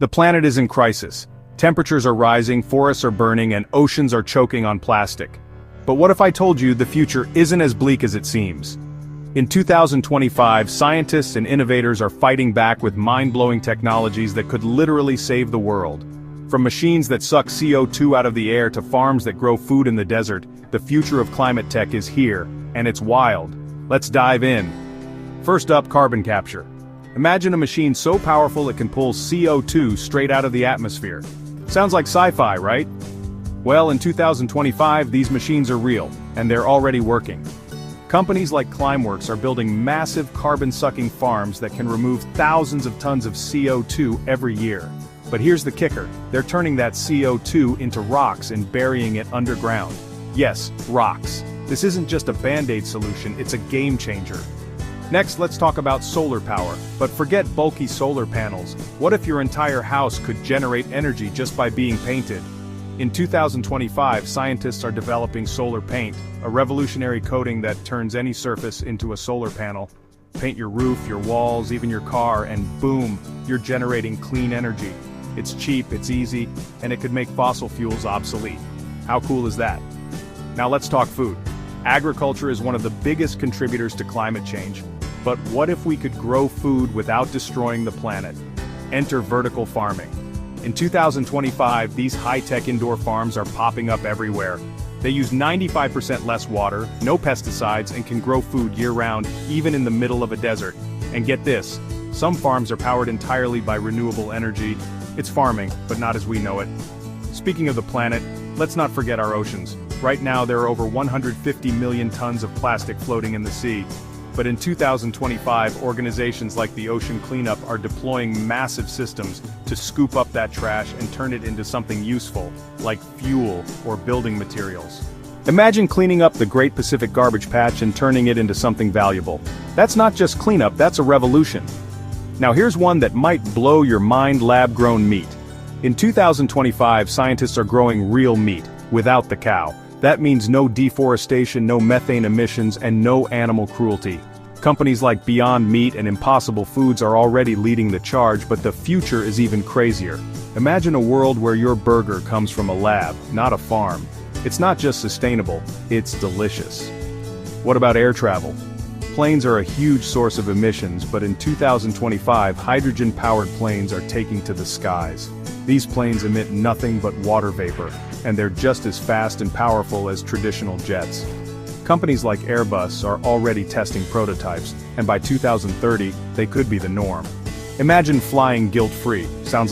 The planet is in crisis. Temperatures are rising, forests are burning, and oceans are choking on plastic. But what if I told you the future isn't as bleak as it seems? In 2025, scientists and innovators are fighting back with mind-blowing technologies that could literally save the world. From machines that suck CO2 out of the air to farms that grow food in the desert, the future of climate tech is here, and it's wild. Let's dive in. First up, carbon capture. Imagine a machine so powerful it can pull CO2 straight out of the atmosphere. Sounds like sci-fi, right? Well, in 2025, these machines are real, and they're already working. Companies like Climeworks are building massive carbon-sucking farms that can remove thousands of tons of CO2 every year. But here's the kicker, they're turning that CO2 into rocks and burying it underground. Yes, rocks. This isn't just a band-aid solution, it's a game changer. Next, let's talk about solar power. But forget bulky solar panels. What if your entire house could generate energy just by being painted? In 2025, scientists are developing solar paint, a revolutionary coating that turns any surface into a solar panel. Paint your roof, your walls, even your car, and boom, you're generating clean energy. It's cheap, it's easy, and it could make fossil fuels obsolete. How cool is that? Now let's talk food. Agriculture is one of the biggest contributors to climate change. But what if we could grow food without destroying the planet? Enter vertical farming. In 2025, these high-tech indoor farms are popping up everywhere. They use 95% less water, no pesticides, and can grow food year-round, even in the middle of a desert. And get this, some farms are powered entirely by renewable energy. It's farming, but not as we know it. Speaking of the planet, let's not forget our oceans. Right now, there are over 150 million tons of plastic floating in the sea. But in 2025, organizations like the Ocean Cleanup are deploying massive systems to scoop up that trash and turn it into something useful, like fuel or building materials. Imagine cleaning up the Great Pacific Garbage Patch and turning it into something valuable. That's not just cleanup, that's a revolution. Now here's one that might blow your mind: lab-grown meat. In 2025, scientists are growing real meat, without the cow. That means no deforestation, no methane emissions, and no animal cruelty. Companies like Beyond Meat and Impossible Foods are already leading the charge, but the future is even crazier. Imagine a world where your burger comes from a lab, not a farm. It's not just sustainable, it's delicious. What about air travel? Planes are a huge source of emissions, but in 2025, hydrogen-powered planes are taking to the skies. These planes emit nothing but water vapor, and they're just as fast and powerful as traditional jets. Companies like Airbus are already testing prototypes, and by 2030, they could be the norm. Imagine flying guilt-free. Sounds